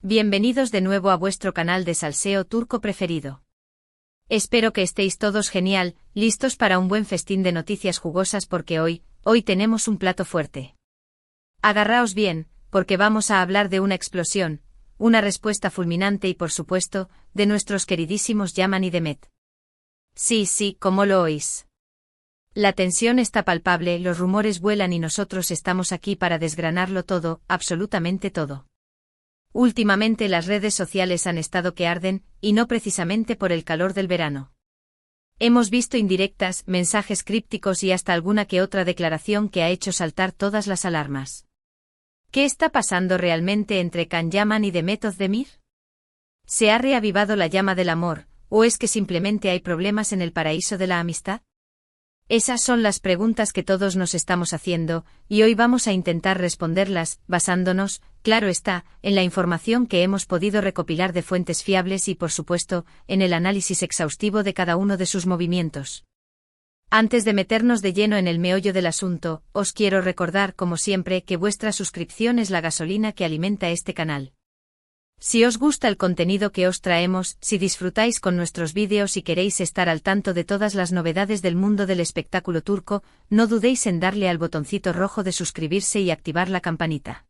Bienvenidos de nuevo a vuestro canal de salseo turco preferido. Espero que estéis todos genial, listos para un buen festín de noticias jugosas porque hoy tenemos un plato fuerte. Agarraos bien, porque vamos a hablar de una explosión, una respuesta fulminante y por supuesto, de nuestros queridísimos Yaman y Demet. Sí, como lo oís. La tensión está palpable, los rumores vuelan y nosotros estamos aquí para desgranarlo todo, absolutamente todo. Últimamente las redes sociales han estado que arden, y no precisamente por el calor del verano. Hemos visto indirectas, mensajes crípticos y hasta alguna que otra declaración que ha hecho saltar todas las alarmas. ¿Qué está pasando realmente entre Can Yaman y Demet Özdemir? ¿Se ha reavivado la llama del amor, o es que simplemente hay problemas en el paraíso de la amistad? Esas son las preguntas que todos nos estamos haciendo, y hoy vamos a intentar responderlas, basándonos, claro está, en la información que hemos podido recopilar de fuentes fiables y por supuesto, en el análisis exhaustivo de cada uno de sus movimientos. Antes de meternos de lleno en el meollo del asunto, os quiero recordar como siempre que vuestra suscripción es la gasolina que alimenta este canal. Si os gusta el contenido que os traemos, si disfrutáis con nuestros vídeos y queréis estar al tanto de todas las novedades del mundo del espectáculo turco, no dudéis en darle al botoncito rojo de suscribirse y activar la campanita.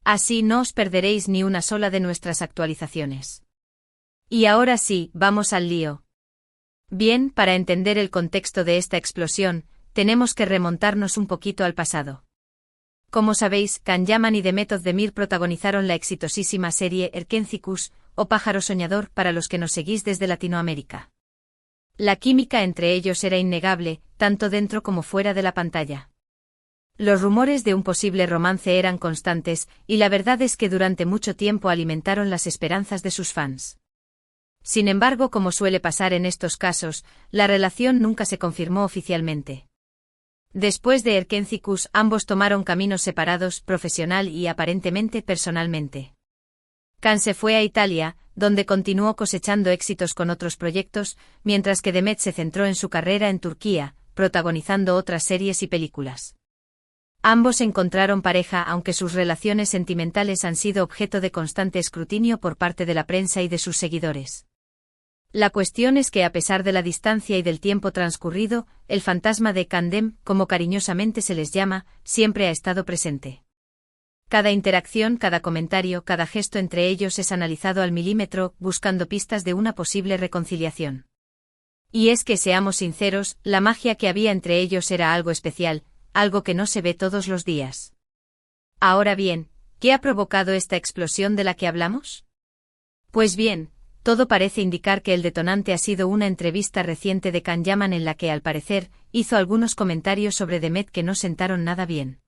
Así no os perderéis ni una sola de nuestras actualizaciones. Y ahora sí, vamos al lío. Bien, para entender el contexto de esta explosión, tenemos que remontarnos un poquito al pasado. Como sabéis, Can Yaman y Demet Özdemir protagonizaron la exitosísima serie Erkenci Kuş, o Pájaro Soñador para los que nos seguís desde Latinoamérica. La química entre ellos era innegable, tanto dentro como fuera de la pantalla. Los rumores de un posible romance eran constantes, y la verdad es que durante mucho tiempo alimentaron las esperanzas de sus fans. Sin embargo, como suele pasar en estos casos, la relación nunca se confirmó oficialmente. Después de Erkenci Kuş, ambos tomaron caminos separados, profesional y aparentemente personalmente. Can se fue a Italia, donde continuó cosechando éxitos con otros proyectos, mientras que Demet se centró en su carrera en Turquía, protagonizando otras series y películas. Ambos encontraron pareja aunque sus relaciones sentimentales han sido objeto de constante escrutinio por parte de la prensa y de sus seguidores. La cuestión es que a pesar de la distancia y del tiempo transcurrido, el fantasma de Candem, como cariñosamente se les llama, siempre ha estado presente. Cada interacción, cada comentario, cada gesto entre ellos es analizado al milímetro, buscando pistas de una posible reconciliación. Y es que seamos sinceros, la magia que había entre ellos era algo especial, algo que no se ve todos los días. Ahora bien, ¿qué ha provocado esta explosión de la que hablamos? Pues bien, todo parece indicar que el detonante ha sido una entrevista reciente de Can Yaman en la que, al parecer, hizo algunos comentarios sobre Demet que no sentaron nada bien.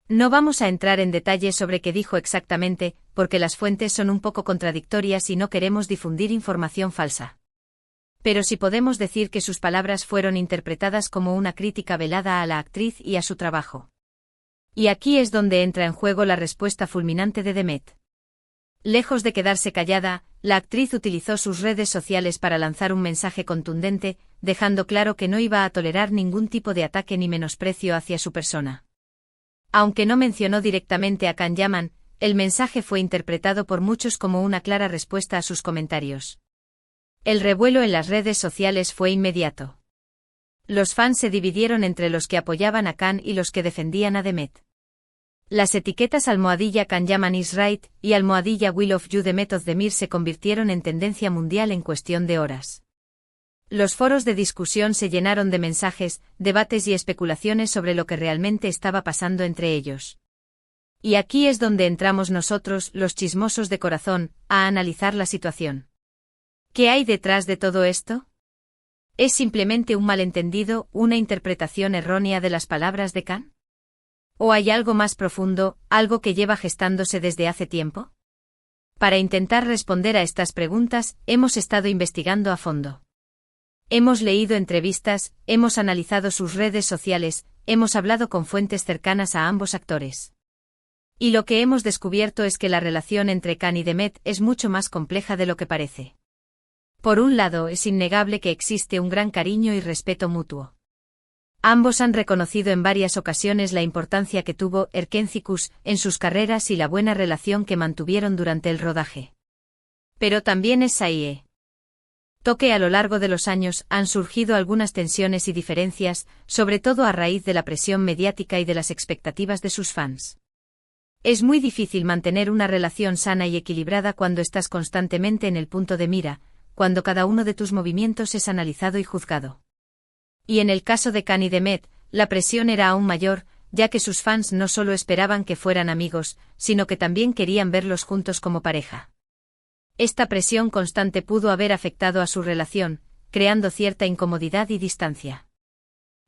No vamos a entrar en detalles sobre qué dijo exactamente, porque las fuentes son un poco contradictorias y no queremos difundir información falsa. Pero sí podemos decir que sus palabras fueron interpretadas como una crítica velada a la actriz y a su trabajo. Y aquí es donde entra en juego la respuesta fulminante de Demet. Lejos de quedarse callada, la actriz utilizó sus redes sociales para lanzar un mensaje contundente, dejando claro que no iba a tolerar ningún tipo de ataque ni menosprecio hacia su persona. Aunque no mencionó directamente a Can Yaman, el mensaje fue interpretado por muchos como una clara respuesta a sus comentarios. El revuelo en las redes sociales fue inmediato. Los fans se dividieron entre los que apoyaban a Can y los que defendían a Demet. Las etiquetas _Can Yaman is right y _Will of you Demet Özdemir se convirtieron en tendencia mundial en cuestión de horas. Los foros de discusión se llenaron de mensajes, debates y especulaciones sobre lo que realmente estaba pasando entre ellos. Y aquí es donde entramos nosotros, los chismosos de corazón, a analizar la situación. ¿Qué hay detrás de todo esto? ¿Es simplemente un malentendido, una interpretación errónea de las palabras de Can? ¿O hay algo más profundo, algo que lleva gestándose desde hace tiempo? Para intentar responder a estas preguntas, hemos estado investigando a fondo. Hemos leído entrevistas, hemos analizado sus redes sociales, hemos hablado con fuentes cercanas a ambos actores. Y lo que hemos descubierto es que la relación entre Can y Demet es mucho más compleja de lo que parece. Por un lado, es innegable que existe un gran cariño y respeto mutuo. Ambos han reconocido en varias ocasiones la importancia que tuvo Erkencikus en sus carreras y la buena relación que mantuvieron durante el rodaje. Pero también es Saie. Toque a lo largo de los años han surgido algunas tensiones y diferencias, sobre todo a raíz de la presión mediática y de las expectativas de sus fans. Es muy difícil mantener una relación sana y equilibrada cuando estás constantemente en el punto de mira, cuando cada uno de tus movimientos es analizado y juzgado. Y en el caso de Can y Demet, la presión era aún mayor, ya que sus fans no solo esperaban que fueran amigos, sino que también querían verlos juntos como pareja. Esta presión constante pudo haber afectado a su relación, creando cierta incomodidad y distancia.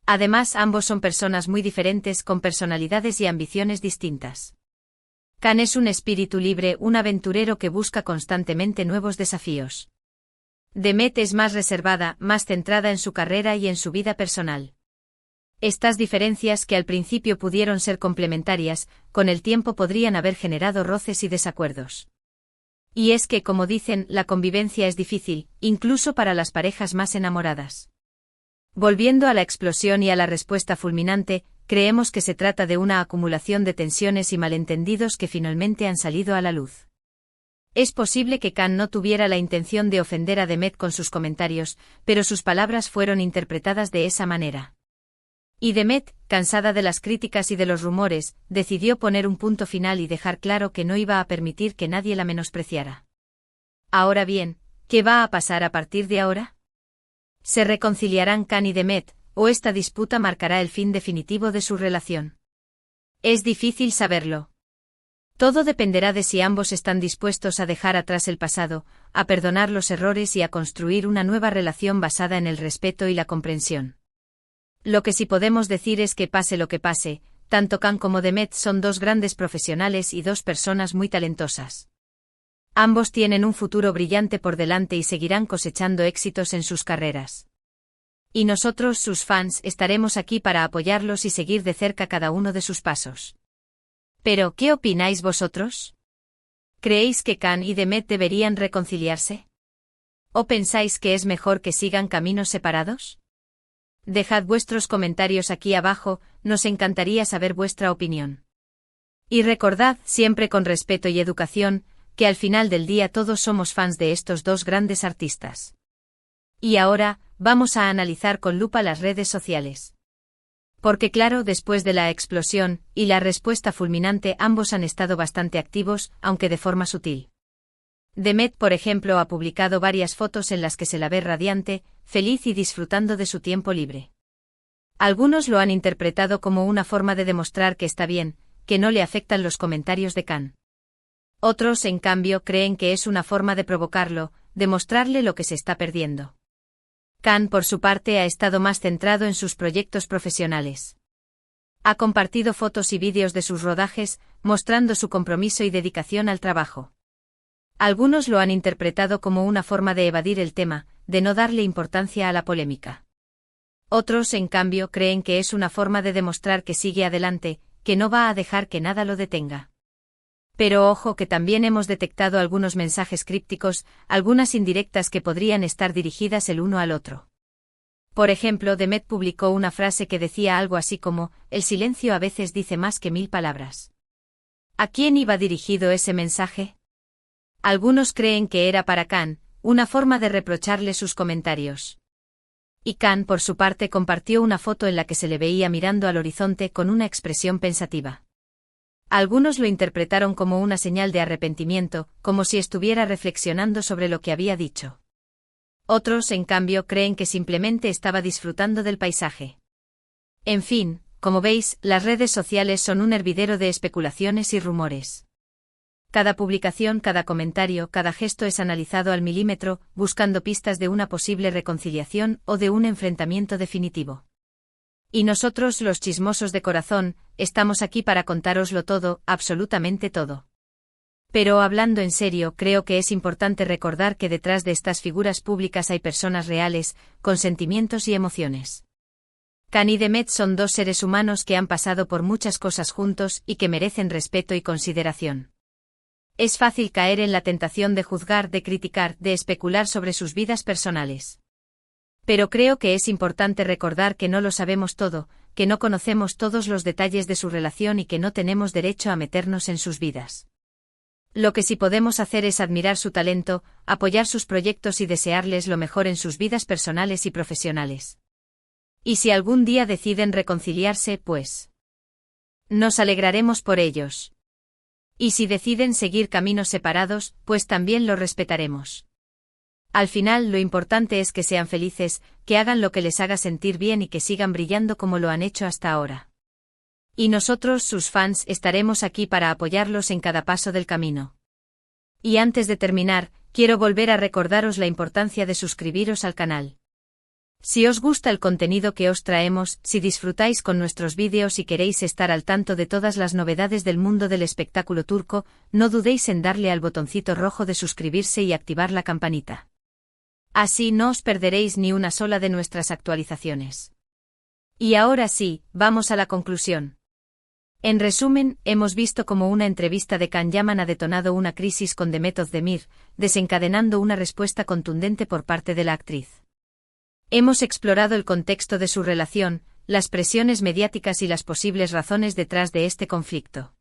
Además, ambos son personas muy diferentes con personalidades y ambiciones distintas. Can es un espíritu libre, un aventurero que busca constantemente nuevos desafíos. Demet es más reservada, más centrada en su carrera y en su vida personal. Estas diferencias, que al principio pudieron ser complementarias, con el tiempo podrían haber generado roces y desacuerdos. Y es que, como dicen, la convivencia es difícil, incluso para las parejas más enamoradas. Volviendo a la explosión y a la respuesta fulminante, creemos que se trata de una acumulación de tensiones y malentendidos que finalmente han salido a la luz. Es posible que Can no tuviera la intención de ofender a Demet con sus comentarios, pero sus palabras fueron interpretadas de esa manera. Y Demet, cansada de las críticas y de los rumores, decidió poner un punto final y dejar claro que no iba a permitir que nadie la menospreciara. Ahora bien, ¿qué va a pasar a partir de ahora? ¿Se reconciliarán Can y Demet, o esta disputa marcará el fin definitivo de su relación? Es difícil saberlo. Todo dependerá de si ambos están dispuestos a dejar atrás el pasado, a perdonar los errores y a construir una nueva relación basada en el respeto y la comprensión. Lo que sí podemos decir es que pase lo que pase, tanto Can como Demet son dos grandes profesionales y dos personas muy talentosas. Ambos tienen un futuro brillante por delante y seguirán cosechando éxitos en sus carreras. Y nosotros, sus fans, estaremos aquí para apoyarlos y seguir de cerca cada uno de sus pasos. Pero, ¿qué opináis vosotros? ¿Creéis que Can y Demet deberían reconciliarse? ¿O pensáis que es mejor que sigan caminos separados? Dejad vuestros comentarios aquí abajo, nos encantaría saber vuestra opinión. Y recordad, siempre con respeto y educación, que al final del día todos somos fans de estos dos grandes artistas. Y ahora, vamos a analizar con lupa las redes sociales. Porque claro, después de la explosión y la respuesta fulminante, ambos han estado bastante activos, aunque de forma sutil. Demet, por ejemplo, ha publicado varias fotos en las que se la ve radiante, feliz y disfrutando de su tiempo libre. Algunos lo han interpretado como una forma de demostrar que está bien, que no le afectan los comentarios de Can. Otros, en cambio, creen que es una forma de provocarlo, de mostrarle lo que se está perdiendo. Can, por su parte, ha estado más centrado en sus proyectos profesionales. Ha compartido fotos y vídeos de sus rodajes, mostrando su compromiso y dedicación al trabajo. Algunos lo han interpretado como una forma de evadir el tema, de no darle importancia a la polémica. Otros, en cambio, creen que es una forma de demostrar que sigue adelante, que no va a dejar que nada lo detenga. Pero ojo, que también hemos detectado algunos mensajes crípticos, algunas indirectas que podrían estar dirigidas el uno al otro. Por ejemplo, Demet publicó una frase que decía algo así como: "El silencio a veces dice más que 1000 palabras". ¿A quién iba dirigido ese mensaje? Algunos creen que era para Can, una forma de reprocharle sus comentarios. Y Can, por su parte, compartió una foto en la que se le veía mirando al horizonte con una expresión pensativa. Algunos lo interpretaron como una señal de arrepentimiento, como si estuviera reflexionando sobre lo que había dicho. Otros, en cambio, creen que simplemente estaba disfrutando del paisaje. En fin, como veis, las redes sociales son un hervidero de especulaciones y rumores. Cada publicación, cada comentario, cada gesto es analizado al milímetro, buscando pistas de una posible reconciliación o de un enfrentamiento definitivo. Y nosotros, los chismosos de corazón, estamos aquí para contároslo todo, absolutamente todo. Pero hablando en serio, creo que es importante recordar que detrás de estas figuras públicas hay personas reales, con sentimientos y emociones. Can y Demet son dos seres humanos que han pasado por muchas cosas juntos y que merecen respeto y consideración. Es fácil caer en la tentación de juzgar, de criticar, de especular sobre sus vidas personales. Pero creo que es importante recordar que no lo sabemos todo, que no conocemos todos los detalles de su relación y que no tenemos derecho a meternos en sus vidas. Lo que sí podemos hacer es admirar su talento, apoyar sus proyectos y desearles lo mejor en sus vidas personales y profesionales. Y si algún día deciden reconciliarse, pues nos alegraremos por ellos. Y si deciden seguir caminos separados, pues también lo respetaremos. Al final lo importante es que sean felices, que hagan lo que les haga sentir bien y que sigan brillando como lo han hecho hasta ahora. Y nosotros, sus fans, estaremos aquí para apoyarlos en cada paso del camino. Y antes de terminar, quiero volver a recordaros la importancia de suscribiros al canal. Si os gusta el contenido que os traemos, si disfrutáis con nuestros vídeos y queréis estar al tanto de todas las novedades del mundo del espectáculo turco, no dudéis en darle al botoncito rojo de suscribirse y activar la campanita. Así no os perderéis ni una sola de nuestras actualizaciones. Y ahora sí, vamos a la conclusión. En resumen, hemos visto cómo una entrevista de Can Yaman ha detonado una crisis con Demet Özdemir, desencadenando una respuesta contundente por parte de la actriz. Hemos explorado el contexto de su relación, las presiones mediáticas y las posibles razones detrás de este conflicto.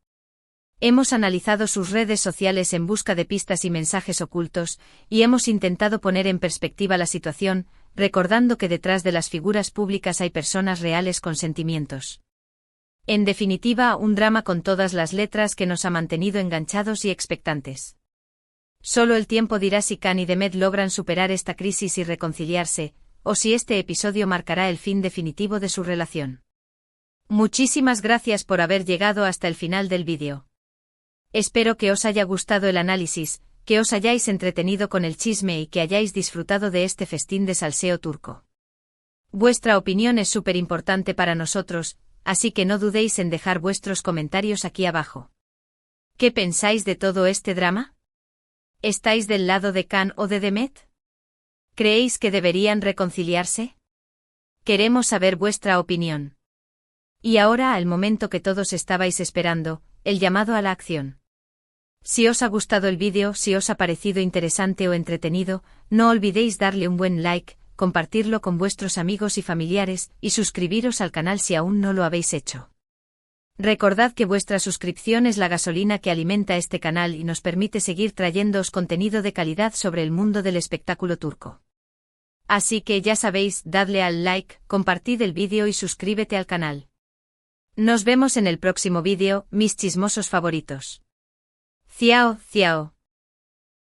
Hemos analizado sus redes sociales en busca de pistas y mensajes ocultos, y hemos intentado poner en perspectiva la situación, recordando que detrás de las figuras públicas hay personas reales con sentimientos. En definitiva, un drama con todas las letras que nos ha mantenido enganchados y expectantes. Solo el tiempo dirá si Can y Demet logran superar esta crisis y reconciliarse, o si este episodio marcará el fin definitivo de su relación. Muchísimas gracias por haber llegado hasta el final del vídeo. Espero que os haya gustado el análisis, que os hayáis entretenido con el chisme y que hayáis disfrutado de este festín de salseo turco. Vuestra opinión es súper importante para nosotros, así que no dudéis en dejar vuestros comentarios aquí abajo. ¿Qué pensáis de todo este drama? ¿Estáis del lado de Can o de Demet? ¿Creéis que deberían reconciliarse? Queremos saber vuestra opinión. Y ahora al momento que todos estabais esperando, el llamado a la acción. Si os ha gustado el vídeo, si os ha parecido interesante o entretenido, no olvidéis darle un buen like, compartirlo con vuestros amigos y familiares, y suscribiros al canal si aún no lo habéis hecho. Recordad que vuestra suscripción es la gasolina que alimenta este canal y nos permite seguir trayéndoos contenido de calidad sobre el mundo del espectáculo turco. Así que ya sabéis, dadle al like, compartid el vídeo y suscríbete al canal. Nos vemos en el próximo vídeo, mis chismosos favoritos. Ciao, ciao.